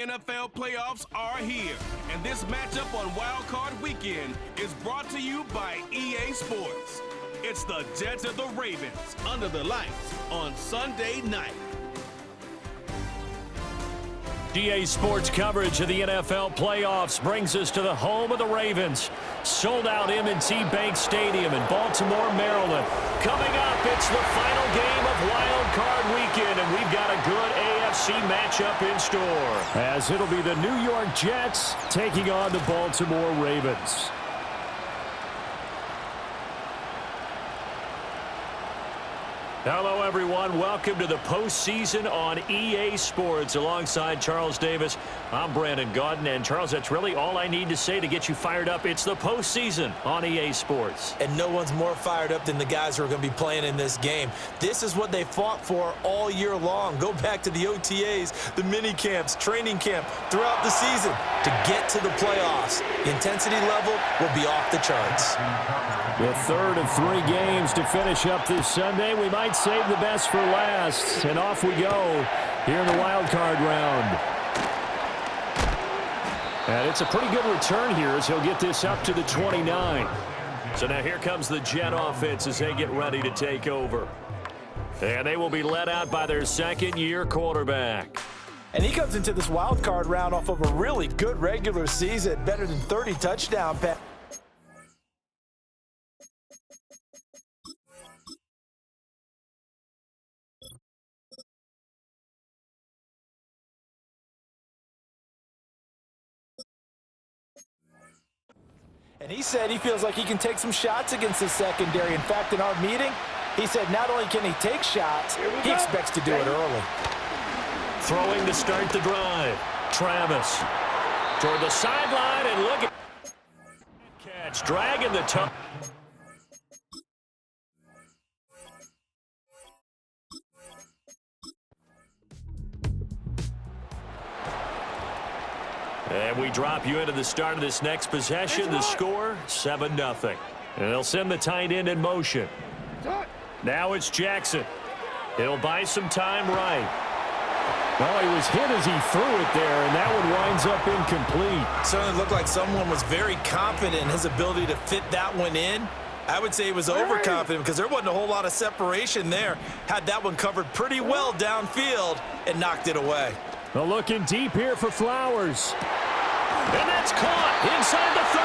NFL playoffs are here, and this matchup on Wild Card Weekend is brought to you by EA Sports. It's the Jets and the Ravens under the lights on Sunday night. EA Sports coverage of the NFL playoffs brings us to the home of the Ravens. Sold out M&T Bank Stadium in Baltimore, Maryland. Coming up, it's the final game of Wild Card Weekend, and we've got a good AFC matchup in store, as it'll be the New York Jets taking on the Baltimore Ravens. Hello, everyone. Welcome to the postseason on EA Sports. Alongside Charles Davis, I'm Brandon Gaudin. And, Charles, that's really all I need to say to get you fired up. It's the postseason on EA Sports. And no one's more fired up than the guys who are going to be playing in this game. This is what they fought for all year long. Go back to the OTAs, the mini camps, training camp throughout the season to get to the playoffs. The intensity level will be off the charts. The third of 3 games to finish up this Sunday. We might save the best for last. And off we go here in the wild card round. And it's a pretty good return here as he'll get this up to the 29. So now here comes the Jet offense as they get ready to take over. And they will be led out by their second-year quarterback. And he comes into this wild card round off of a really good regular season, better than 30 touchdown passes. And he said he feels like he can take some shots against his secondary. In fact, in our meeting, he said not only can he take shots, he expects to do it early. Throwing to start the drive. Travis toward the sideline, and look at catch, dragging the toe. And we drop you into the start of this next possession. The score, 7-0. And they'll send the tight end in motion. Now it's Jackson. He'll buy some time right. Well, he was hit as he threw it there, and that one winds up incomplete. Certainly looked like someone was very confident in his ability to fit that one in. I would say he was overconfident because there wasn't a whole lot of separation there. Had that one covered pretty well downfield and knocked it away. Well, looking deep here for Flowers. And that's caught inside the 30.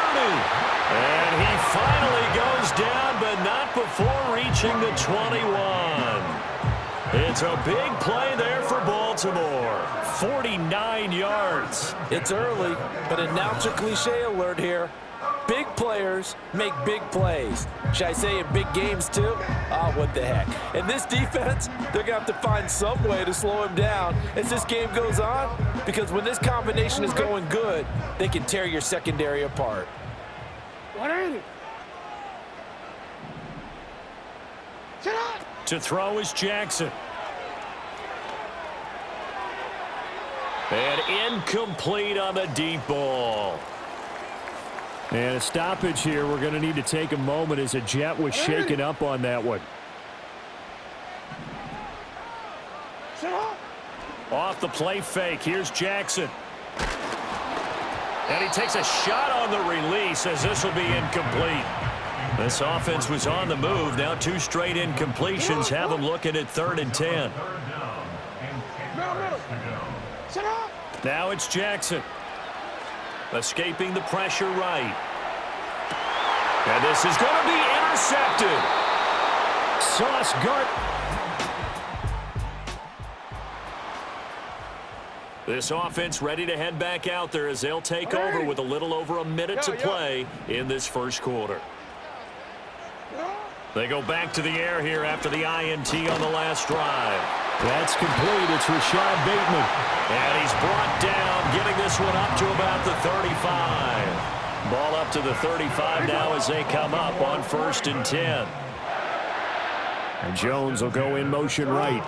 And he finally goes down, but not before reaching the 21. It's a big play there for Baltimore. 49 yards. It's early, but announcer cliche alert here. Big players make big plays. Should I say in big games too? Oh, what the heck. And this defense, they're going to have to find some way to slow him down as this game goes on, because when this combination is going good, they can tear your secondary apart. To throw is Jackson. And incomplete on the deep ball. And a stoppage here. We're going to need to take a moment as a Jet was shaken up on that one. Off the play fake. Here's Jackson. And he takes a shot on the release as this will be incomplete. This offense was on the move. Now 2 straight incompletions have them looking at 3rd and 10. Now it's Jackson. Escaping the pressure right. And this is going to be intercepted. Sauce Gart. This offense ready to head back out there as they'll take over with a little over a minute to play in this first quarter. They go back to the air here after the INT on the last drive. That's complete. It's Rashad Bateman. And he's brought down, getting this one up to about the 35. Ball up to the 35 now as they come up on 1st and 10. And Jones will go in motion right.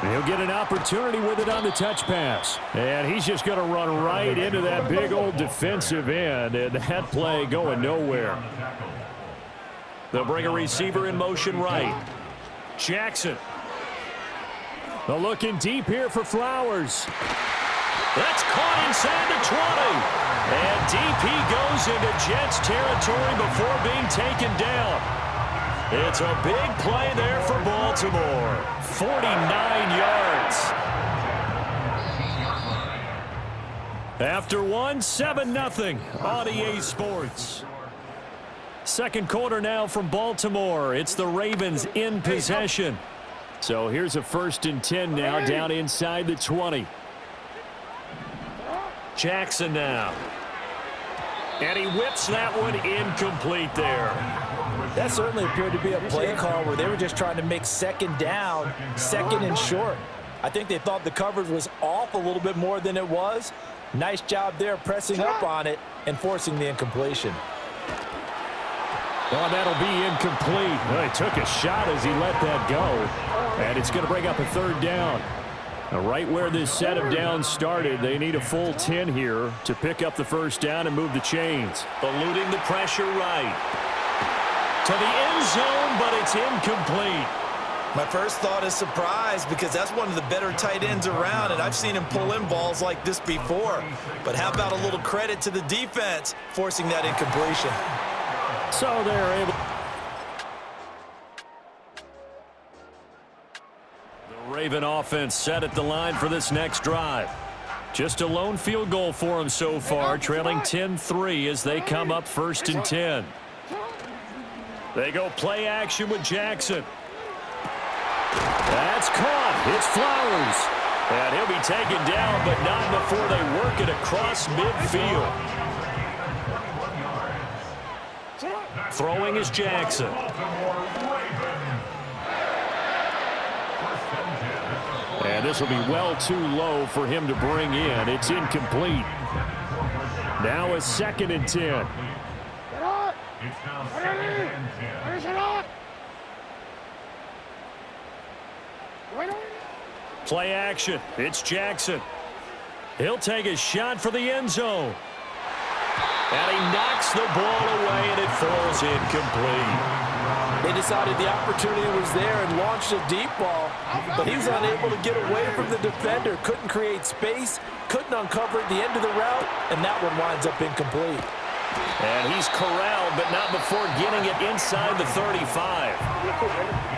And he'll get an opportunity with it on the touch pass. And he's just going to run right into that big old defensive end. And that play going nowhere. They'll bring a receiver in motion right. Jackson. They're looking deep here for Flowers. That's caught inside the 20. And deep he goes into Jets territory before being taken down. It's a big play there for Baltimore. 49 yards. After one, 7-0 on EA Sports. Second quarter now from Baltimore. It's the Ravens in possession. So here's a 1st and 10 now down inside the 20. Jackson now. And he whips that one incomplete there. That certainly appeared to be a play call where they were just trying to make second down, second and short. I think they thought the coverage was off a little bit more than it was. Nice job there pressing up on it and forcing the incompletion. Well, that'll be incomplete. Well, he took a shot as he let that go. And it's going to bring up a 3rd down. Now, right where this set of downs started, they need a full 10 here to pick up the 1st down and move the chains. Eluding the pressure right. To the end zone, but it's incomplete. My first thought is surprise because that's one of the better tight ends around, and I've seen him pull in balls like this before. But how about a little credit to the defense forcing that incompletion? So they're able. The Raven offense set at the line for this next drive. Just a lone field goal for them so far, trailing 10-3 as they come up 1st and 10. They go play action with Jackson. That's caught. It's Flowers. And he'll be taken down, but not before they work it across midfield. Throwing is Jackson. And this will be well too low for him to bring in. It's incomplete. Now a 2nd and 10. Play action. It's Jackson. He'll take a shot for the end zone. And he knocks the ball away, and it falls incomplete. They decided the opportunity was there and launched a deep ball, but he was unable to get away from the defender, couldn't create space, couldn't uncover at the end of the route, and that one winds up incomplete. And he's corralled, but not before getting it inside the 35.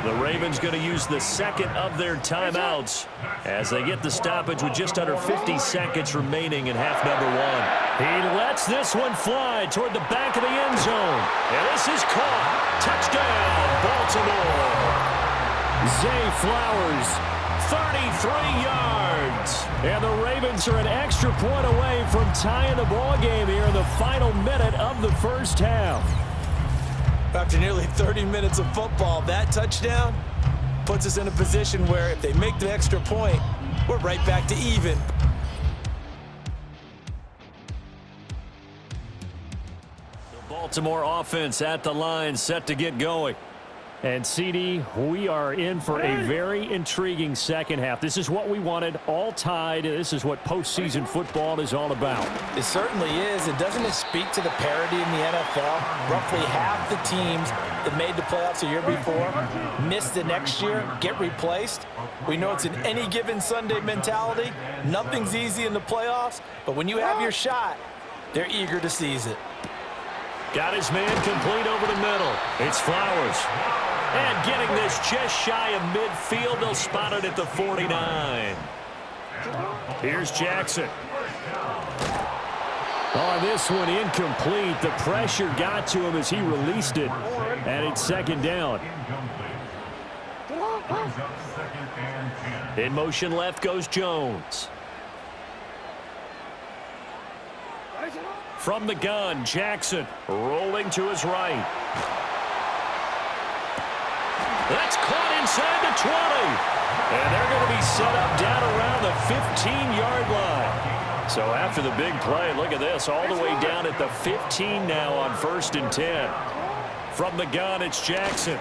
The Ravens going to use the 2nd of their timeouts as they get the stoppage with just under 50 seconds remaining in half number 1. He lets this one fly toward the back of the end zone. And this is caught. Touchdown, Baltimore. Zay Flowers, 33 yards. And the Ravens are an extra point away from tying the ball game here in the final minute of the 1st half. After nearly 30 minutes of football, that touchdown puts us in a position where if they make the extra point, we're right back to even. The Baltimore offense at the line, set to get going. And, CD, we are in for a very intriguing second half. This is what we wanted, all tied. This is what postseason football is all about. It certainly is. And doesn't it speak to the parity in the NFL? Roughly half the teams that made the playoffs a year before miss the next year, get replaced. We know it's an any given Sunday mentality. Nothing's easy in the playoffs, but when you have your shot, they're eager to seize it. Got his man complete over the middle. It's Flowers. And getting this just shy of midfield, they'll spot it at the 49. Here's Jackson. Oh, this one incomplete. The pressure got to him as he released it. And it's 2nd down. In motion left goes Jones. From the gun, Jackson rolling to his right. That's caught inside the 20. And they're going to be set up down around the 15-yard line. So after the big play, look at this, all the way down at the 15 now on 1st and 10. From the gun, it's Jackson.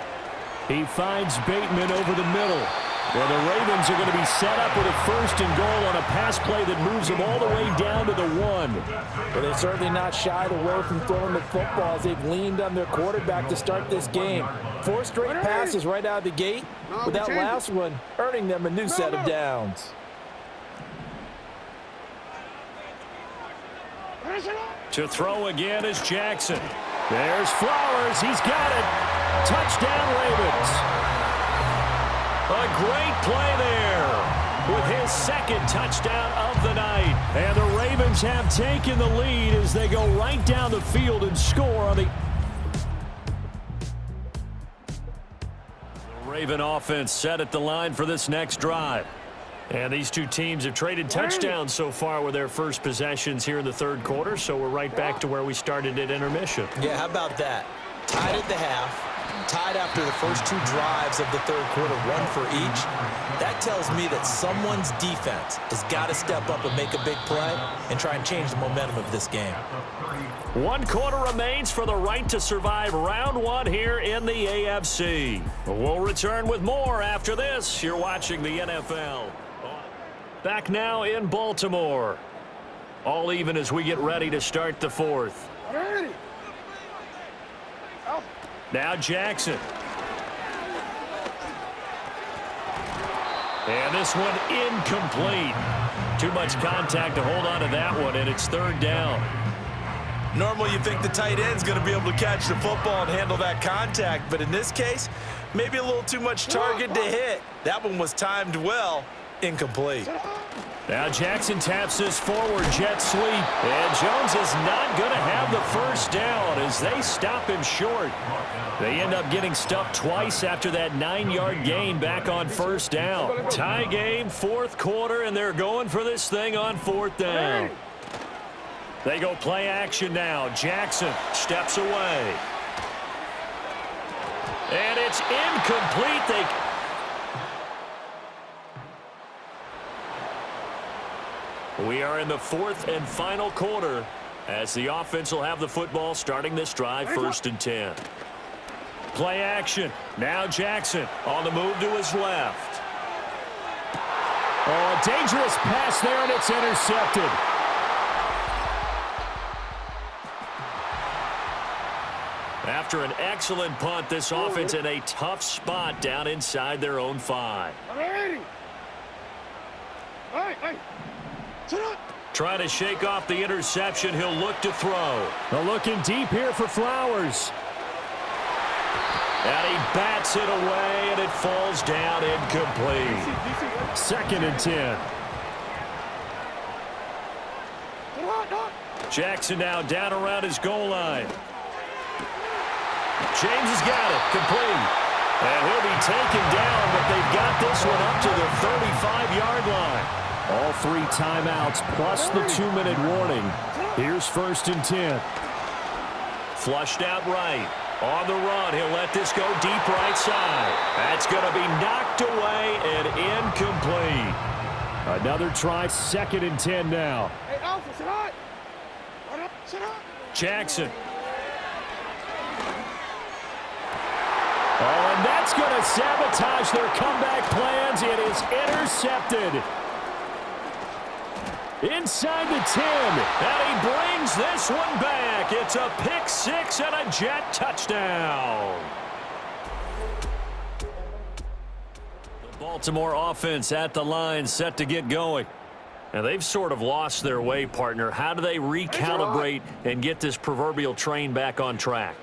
He finds Bateman over the middle. Well, the Ravens are going to be set up with a 1st and goal on a pass play that moves them all the way down to the 1. Well, they're certainly not shied away from throwing the football as they've leaned on their quarterback to start this game. 4 straight passes right out of the gate, with that last one earning them a new set of downs. To throw again is Jackson. There's Flowers. He's got it. Touchdown, Ravens. A great play there with his second touchdown of the night. And the Ravens have taken the lead as they go right down the field and score on the Raven offense set at the line for this next drive. And these two teams have traded touchdowns so far with their first possessions here in the third quarter, so we're right back to where we started at intermission. Yeah, how about that? Tied at the half, tied after the first two drives of the third quarter, one for each. That tells me that someone's defense has got to step up and make a big play and try and change the momentum of this game. 1 quarter remains for the right to survive round one here in the AFC. We'll return with more after this. You're watching the NFL. Back now in Baltimore. All even as we get ready to start the fourth. Now Jackson. And this one incomplete. Too much contact to hold on to that one, and it's third down. Normally you think the tight end's going to be able to catch the football and handle that contact, but in this case, maybe a little too much target to hit. That one was timed well. Incomplete. Now Jackson taps this forward jet sweep. And Jones is not going to have the first down as they stop him short. They end up getting stuffed twice after that 9-yard gain back on first down. Tie game, fourth quarter, and they're going for this thing on fourth down. They go play action now. Jackson steps away. And it's incomplete. We are in the fourth and final quarter as the offense will have the football starting this drive, 1st and 10. Play action. Now Jackson on the move to his left. Oh, a dangerous pass there, and it's intercepted. After an excellent punt, this offense in a tough spot down inside their own 5. Trying to shake off the interception. He'll look to throw. Looking deep here for Flowers. And he bats it away, and it falls down incomplete. 2nd and 10. Jackson now down around his goal line. James has got it. Complete. And he'll be taken down, but they've got this one up to the 35-yard line. All 3 timeouts plus the 2-minute warning. Here's 1st and 10. Flushed out right. On the run, he'll let this go deep right side. That's going to be knocked away and incomplete. Another try, 2nd and 10 now. Jackson. Oh, and that's going to sabotage their comeback plans. It is intercepted. Inside the 10, and he brings this one back. It's a pick 6 and a Jet touchdown. The Baltimore offense at the line, set to get going. And they've sort of lost their way, partner. How do they recalibrate and get this proverbial train back on track?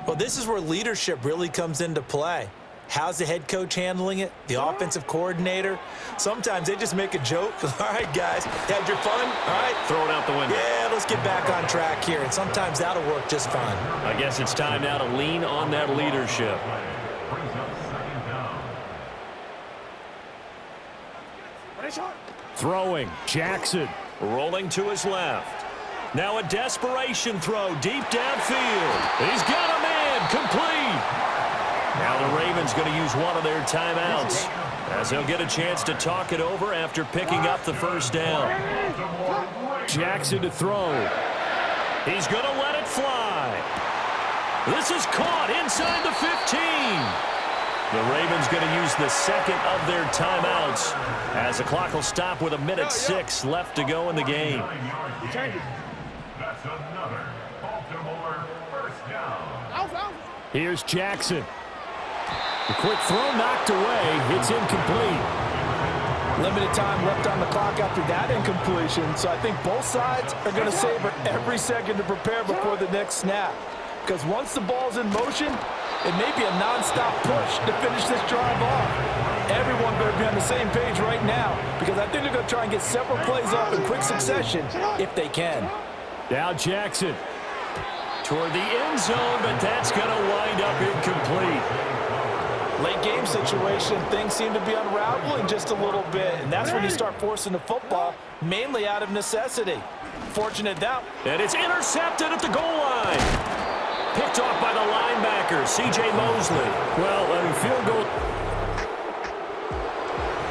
Well, this is where leadership really comes into play. How's the head coach handling it? The offensive coordinator? Sometimes they just make a joke. All right, guys, had your fun? All right. Throw it out the window. Yeah, let's get back on track here. And sometimes that'll work just fine. I guess it's time now to lean on that leadership. Throwing, Jackson rolling to his left. Now a desperation throw deep downfield. He's got a man, complete. Now the Ravens going to use one of their timeouts as they'll get a chance to talk it over after picking up the first down. Jackson to throw. He's going to let it fly. This is caught inside the 15. The Ravens going to use the second of their timeouts as the clock will stop with 1:06 left to go in the game. That's another Baltimore first down. Here's Jackson. The quick throw knocked away. It's incomplete. Limited time left on the clock after that incompletion, so I think both sides are going to savor every second to prepare before the next snap. Because once the ball's in motion, it may be a non-stop push to finish this drive off. Everyone better be on the same page right now, because I think they're going to try and get several plays off in quick succession if they can. Now Jackson toward the end zone, but that's going to wind up incomplete. Late game situation, things seem to be unraveling just a little bit, and that's when you start forcing the football, mainly out of necessity. Fortunate that. And it's intercepted at the goal line. Picked off by the linebacker, C.J. Mosley. Well, field goal.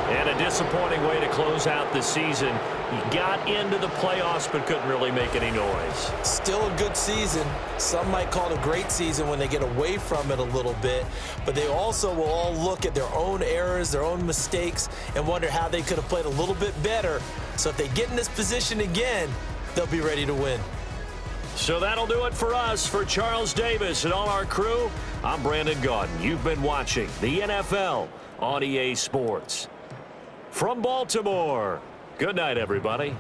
And a disappointing way to close out the season. He got into the playoffs but couldn't really make any noise. Still a good season. Some might call it a great season when they get away from it a little bit, but they also will all look at their own errors, their own mistakes, and wonder how they could have played a little bit better. So if they get in this position again, they'll be ready to win. So that'll do it for us. For Charles Davis and all our crew, I'm Brandon Gaudin. You've been watching the NFL on EA Sports. From Baltimore, good night, everybody.